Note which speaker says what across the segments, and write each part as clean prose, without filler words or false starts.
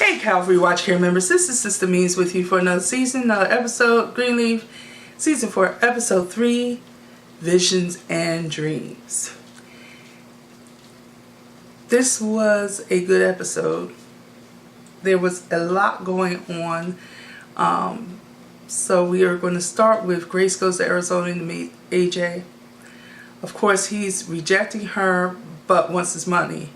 Speaker 1: Hey Calvary Watch Care members, this is Sister Means with you for another season, another episode, Greenleaf, Season 4, Episode 3, Visions and Dreams. This was a good episode. There was a lot going on. So we are going to start with Grace goes to Arizona to meet AJ. Of course, he's rejecting her, but wants his money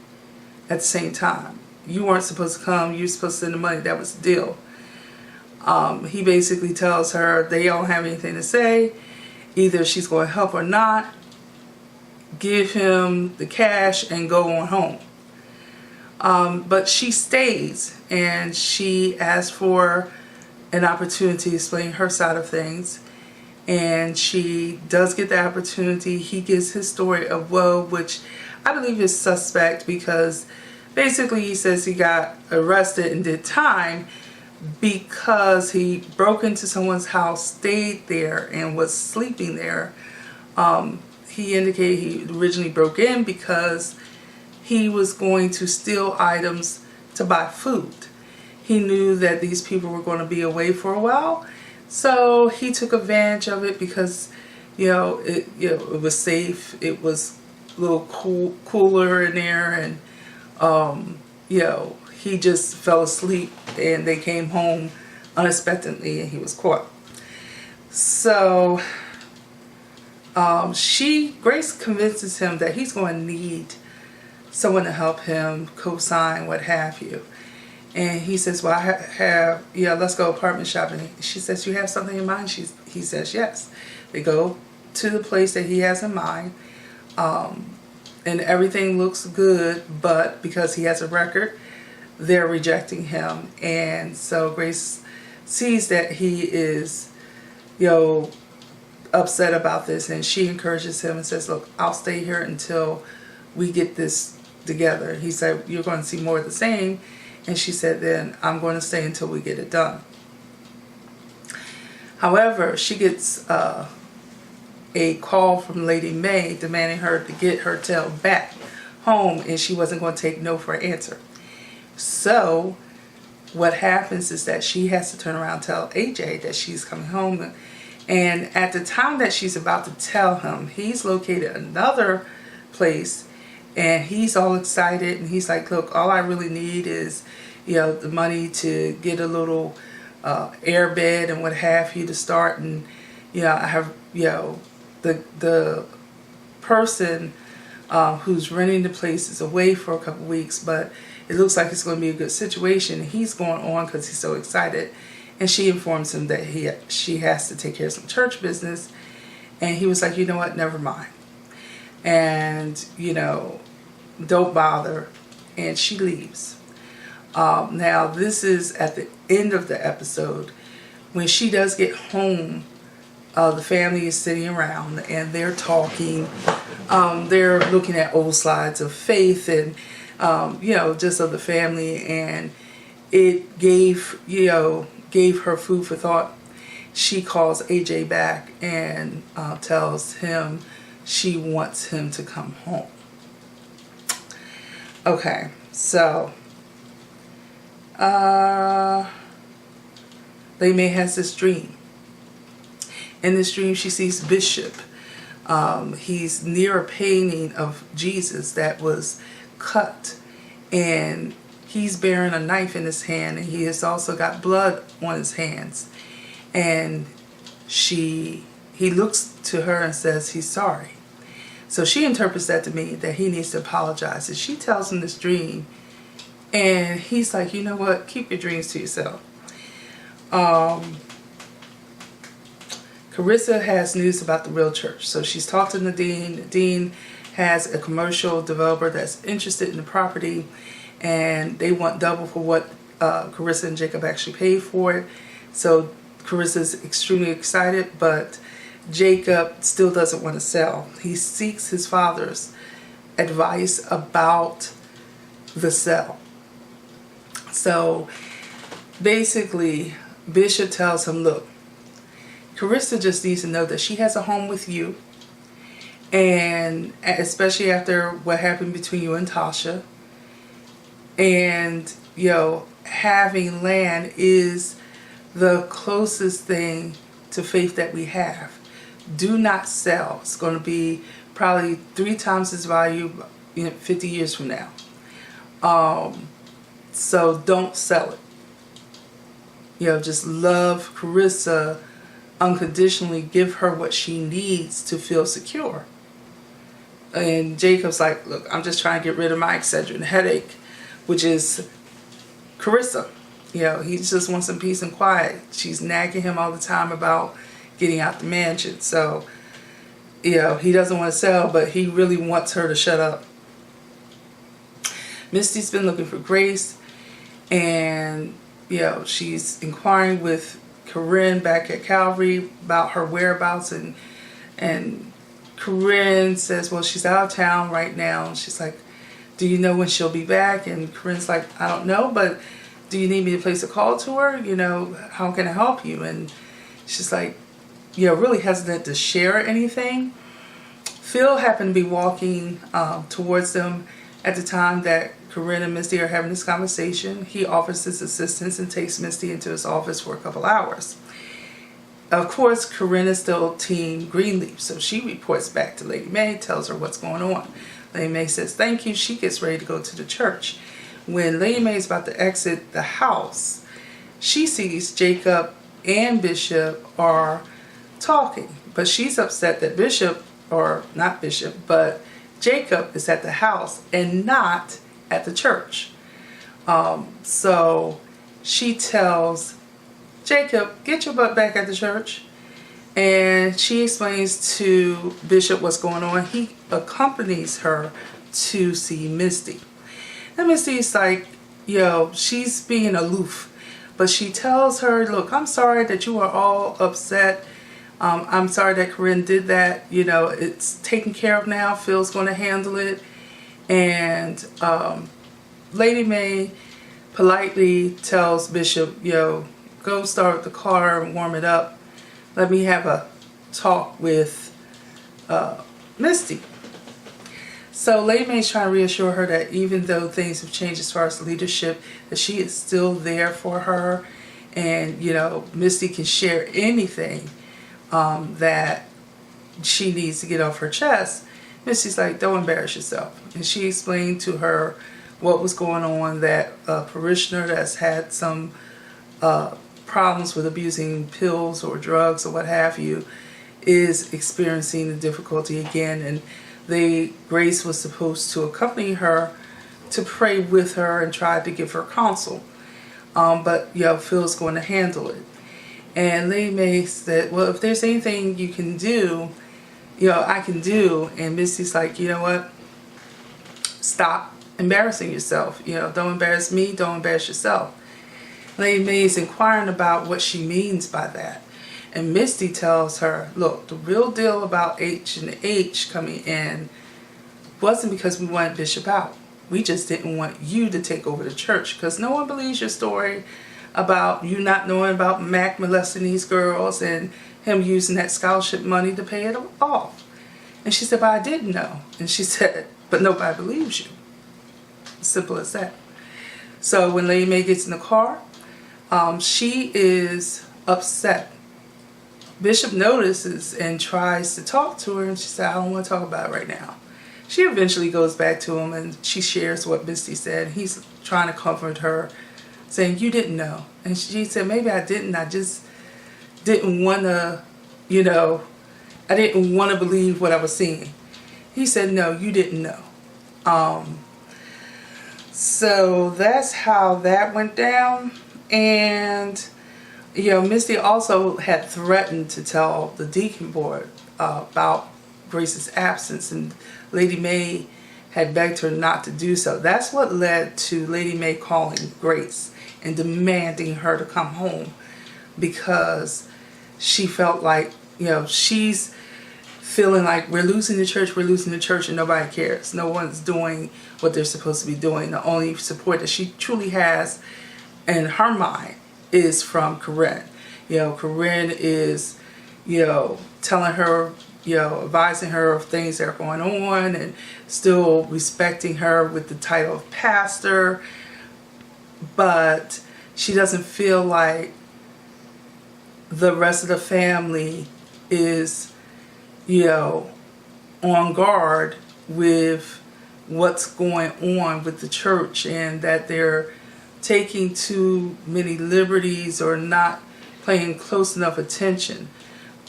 Speaker 1: at the same time. You weren't supposed to come. You're supposed to send the money. That was the deal. He basically tells her they don't have anything to say. Either she's going to help or not. Give him the cash and go on home. But she stays and she asks for an opportunity to explain her side of things. And she does get the opportunity. He gives his story of woe, which I believe is suspect because basically he says he got arrested and did time because he broke into someone's house, stayed there, and was sleeping there. He indicated he originally broke in because he was going to steal items to buy food. He knew that these people were going to be away for a while, so he took advantage of it because it was safe. It was a little cooler in there, and he just fell asleep and they came home unexpectedly and he was caught. So Grace convinces him that he's going to need someone to help him co-sign, what have you. And he says, well, I have, let's go apartment shopping. She says, you have something in mind? He says, yes. They go to the place that he has in mind. And everything looks good, but because he has a record, they're rejecting him. And so Grace sees that he is, upset about this, and she encourages him and says, look, I'll stay here until we get this together. He said, you're going to see more of the same. And she said, then I'm going to stay until we get it done. However, she gets a call from Lady May demanding her to get her tail back home, and she wasn't going to take no for an answer. So what happens is that she has to turn around and tell AJ that she's coming home, and at the time that she's about to tell him, he's located another place and he's all excited, and he's like, look, all I really need is the money to get a little air bed and what have you to start, and I have the person who's renting the place is away for a couple weeks, but it looks like it's going to be a good situation. He's going on because he's so excited, and she informs him that she has to take care of some church business, and he was like, you know what, never mind, and don't bother, and she leaves. Now this is at the end of the episode. When she does get home, the family is sitting around and they're talking. They're looking at old slides of faith and, just of the family. And it gave her food for thought. She calls AJ back and tells him she wants him to come home. Okay, so Lady May has this dream. In this dream, she sees Bishop. He's near a painting of Jesus that was cut, and he's bearing a knife in his hand, and he has also got blood on his hands. And he looks to her and says he's sorry. So she interprets that to mean that he needs to apologize. And she tells him this dream, and he's like, you know what? Keep your dreams to yourself. Carissa has news about the real church. So she's talked to the dean. The dean has a commercial developer that's interested in the property, and they want double for what Carissa and Jacob actually paid for it. So Carissa's extremely excited, but Jacob still doesn't want to sell. He seeks his father's advice about the sale. So basically, Bishop tells him, look, Carissa just needs to know that she has a home with you, and especially after what happened between you and Tasha, and having land is the closest thing to faith that we have. Do not sell. It's going to be probably 3 times its value 50 years from now. So don't sell it. Just love Carissa unconditionally. Give her what she needs to feel secure. And Jacob's like, look, I'm just trying to get rid of my Excedrin headache, which is Carissa. He just wants some peace and quiet. She's nagging him all the time about getting out the mansion. So, he doesn't want to sell, but he really wants her to shut up. Misty's been looking for Grace, and, she's inquiring with Corinne back at Calvary about her whereabouts, and Corinne says, well, she's out of town right now. And she's like, do you know when she'll be back? And Corinne's like, I don't know, but do you need me to place a call to her? How can I help you? And she's like, really hesitant to share anything. Phil happened to be walking towards them at the time that Corinne and Misty are having this conversation. He offers his assistance and takes Misty into his office for a couple hours. Of course, Corinne is still team Greenleaf, so she reports back to Lady May, tells her what's going on. Lady May says thank you. She gets ready to go to the church. When Lady May is about to exit the house, she sees Jacob and Bishop are talking, but she's upset that Jacob is at the house and not at the church. So she tells Jacob, get your butt back at the church. And she explains to Bishop what's going on. He accompanies her to see Misty. And Misty's like, she's being aloof. But she tells her, look, I'm sorry that you are all upset. I'm sorry that Corinne did that. It's taken care of now. Phil's going to handle it. And Lady May politely tells Bishop, go start the car and warm it up. Let me have a talk with Misty. So Lady May's trying to reassure her that even though things have changed as far as leadership, that she is still there for her. And, Misty can share anything that she needs to get off her chest. Misty's like, don't embarrass yourself. And she explained to her what was going on, that a parishioner that's had some problems with abusing pills or drugs or what have you is experiencing the difficulty again, and Grace was supposed to accompany her to pray with her and try to give her counsel, but Phil's going to handle it. And Lady May said, well, if there's anything you can do, I can do. And Misty's like, you know what, stop embarrassing yourself. Don't embarrass me, don't embarrass yourself. Lady May is inquiring about what she means by that. And Misty tells her, look, the real deal about H&H coming in wasn't because we wanted Bishop out. We just didn't want you to take over the church, because no one believes your story about you not knowing about Mac molesting these girls and him using that scholarship money to pay it off. And she said, but I didn't know. And she said, but nobody believes you. Simple as that. So when Lady May gets in the car, she is upset. Bishop notices and tries to talk to her, and she said, I don't want to talk about it right now. She eventually goes back to him and she shares what Misty said. He's trying to comfort her, saying, you didn't know. And she said, maybe I didn't. I just didn't want to, I didn't want to believe what I was seeing. He said, no, you didn't know. So that's how that went down. And Misty also had threatened to tell the deacon board about Grace's absence, and Lady May had begged her not to do so. That's what led to Lady May calling Grace and demanding her to come home, because she felt like, she's feeling like we're losing the church, and nobody cares. No one's doing what they're supposed to be doing. The only support that she truly has in her mind is from Corinne. Corinne is, telling her, advising her of things that are going on, and still respecting her with the title of pastor. But she doesn't feel like the rest of the family is, you know, on guard with what's going on with the church, and that they're taking too many liberties or not paying close enough attention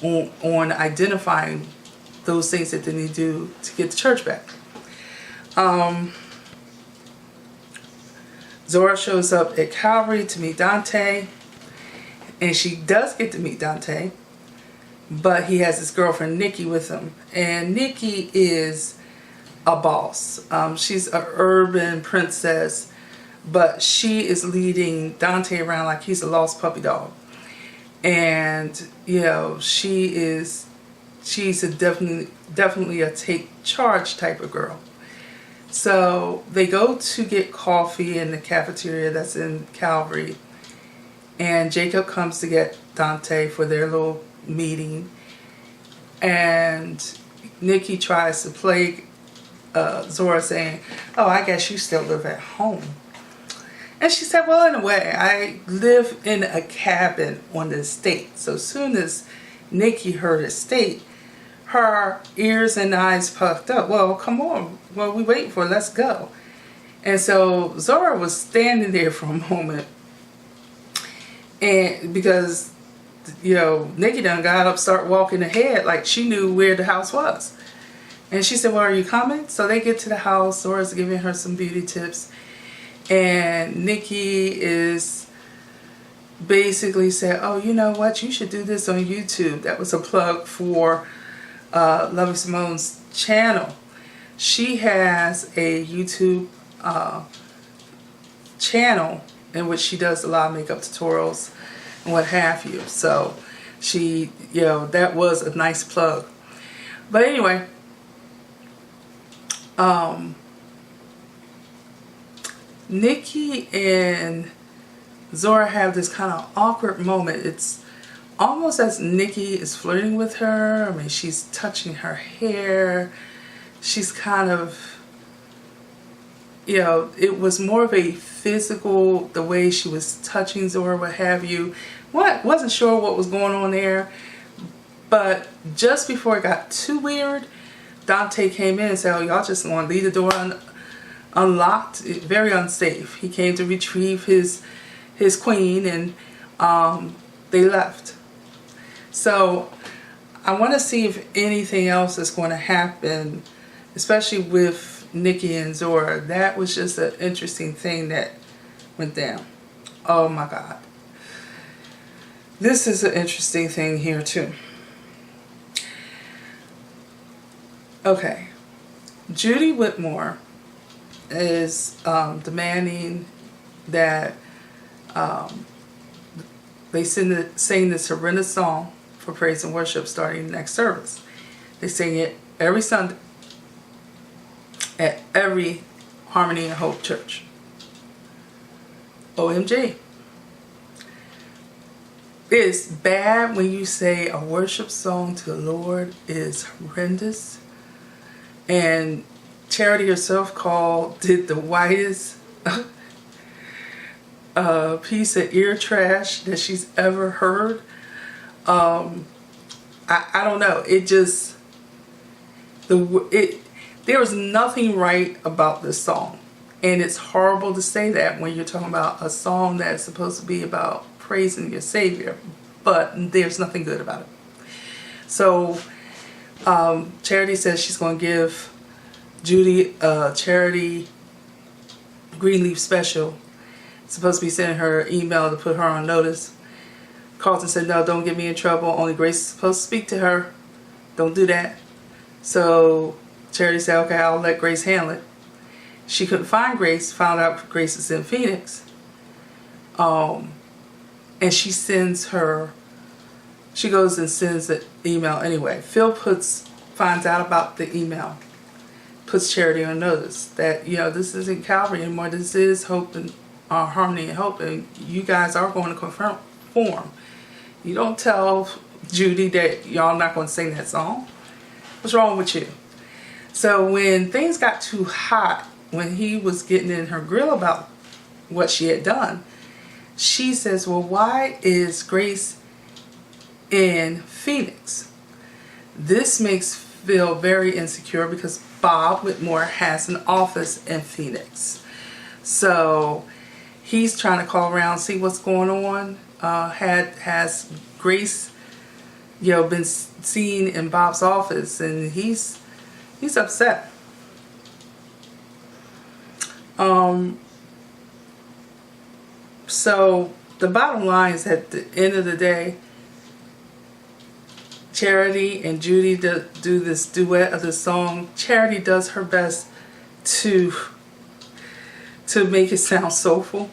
Speaker 1: on identifying those things that they need to do to get the church back. Zora shows up at Calvary to meet Dante, and she does get to meet Dante, but he has his girlfriend Nikki with him, and Nikki is a boss. She's an urban princess, but she is leading Dante around like he's a lost puppy dog. And you know, she's a definitely a take charge type of girl. So they go to get coffee in the cafeteria that's in Calvary, and Jacob comes to get Dante for their little meeting, and Nikki tries to play Zora, saying, "Oh, I guess you still live at home." And she said, "Well, in a way, I live in a cabin on the estate." So as soon as Nikki heard estate, her ears and eyes puffed up. "Well, come on. What are we waiting for? Let's go." And so Zora was standing there for a moment, and because, you know, Nikki done got up, start walking ahead like she knew where the house was. And she said, "Well, are you coming?" So they get to the house. Zora's giving her some beauty tips, and Nikki is basically said, "Oh, you know what? You should do this on YouTube." That was a plug for Lovey Simone's channel. She has a YouTube channel in which she does a lot of makeup tutorials and what have you. So she, you know, that was a nice plug. But anyway, Nikki and Zora have this kind of awkward moment. It's almost as Nikki is flirting with her. I mean, she's touching her hair. She's kind of, you know, it was more of a physical, the way she was touching Zora, what have you. Wasn't sure what was going on there. But just before it got too weird, Dante came in and said, "Oh, y'all just want to leave the door unlocked." Very unsafe. He came to retrieve his queen, and they left. So I want to see if anything else is going to happen, especially with Nikki and Zora. That was just an interesting thing that went down. Oh my God. This is an interesting thing here too. Okay. Judy Whitmore is demanding that they sing the Surrender song for praise and worship starting next service. They sing it every Sunday at every Harmony and Hope church. OMG. It's bad when you say a worship song to the Lord is horrendous. And Charity herself did the whitest piece of ear trash that she's ever heard. I don't know. It just, there was nothing right about this song. And it's horrible to say that when you're talking about a song that's supposed to be about praising your Savior. But there's nothing good about it. So Charity says she's going to give Judy a Charity Greenleaf special. It's supposed to be sending her an email to put her on notice. Carlton said, "No, don't get me in trouble. Only Grace is supposed to speak to her. Don't do that." So Charity said, "Okay, I'll let Grace handle it." She couldn't find Grace. Found out Grace is in Phoenix. And she goes and sends the email anyway. Phil finds out about the email, puts Charity on notice that, you know, this isn't Calvary anymore. This is Hope and Harmony and Hope, and you guys are going to conform. You don't tell Judy that y'all not going to sing that song. What's wrong with you? So when things got too hot, when he was getting in her grill about what she had done, she says, well, why is Grace in Phoenix? This makes feel very insecure because Bob Whitmore has an office in Phoenix. So he's trying to call around, see what's going on. Has Grace, been seen in Bob's office, and he's upset. So the bottom line is, at the end of the day, Charity and Judy do this duet of the song. Charity does her best to make it sound soulful.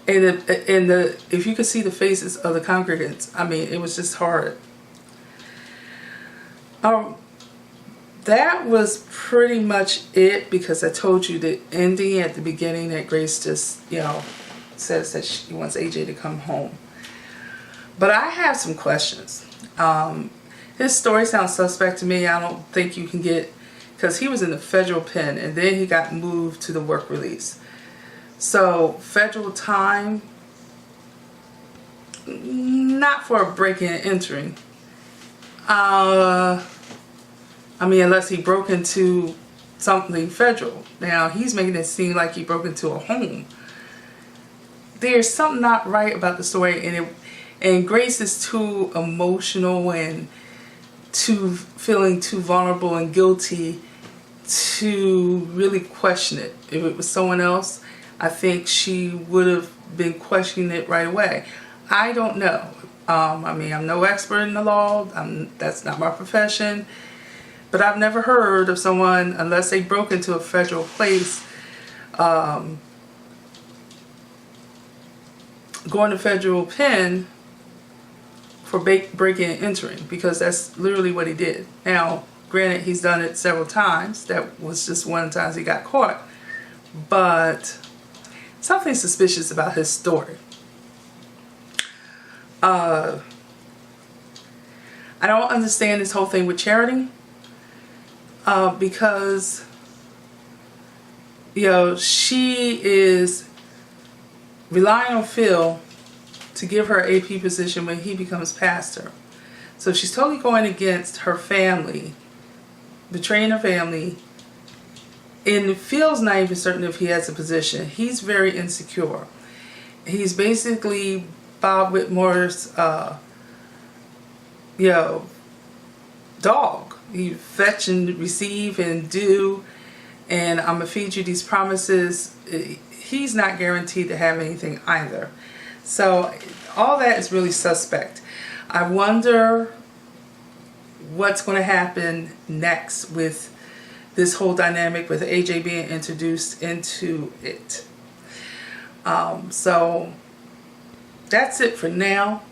Speaker 1: And if you could see the faces of the congregants, I mean, it was just hard. That was pretty much it, because I told you the ending at the beginning that Grace just, says that she wants AJ to come home. But I have some questions. His story sounds suspect to me. I don't think you can get, because he was in the federal pen and then he got moved to the work release. So federal time, not for a break-in and entering. I mean, unless he broke into something federal. Now, he's making it seem like he broke into a home. There's something not right about the story, and Grace is too emotional and feeling too vulnerable and guilty to really question it. If it was someone else, I think she would have been questioning it right away. I don't know. I mean, I'm no expert in the law. That's not my profession. But I've never heard of someone, unless they broke into a federal place, going to federal pen for breaking and entering, because that's literally what he did. Now, granted, he's done it several times. That was just one of the times he got caught. But something suspicious about his story. I don't understand this whole thing with Charity. Because, she is relying on Phil to give her an AP position when he becomes pastor. So she's totally going against her family, betraying her family. And Phil's not even certain if he has a position. He's very insecure. He's basically Bob Whitmore's, dog. You fetch and receive and do, and I'm going to feed you these promises. He's not guaranteed to have anything either. So all that is really suspect. I wonder what's going to happen next with this whole dynamic with AJ being introduced into it. So that's it for now.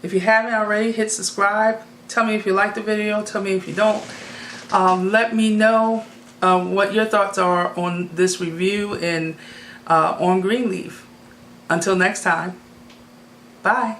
Speaker 1: If you haven't already, hit subscribe. Tell me if you like the video. Tell me if you don't. Let me know what your thoughts are on this review and on Greenleaf. Until next time, bye.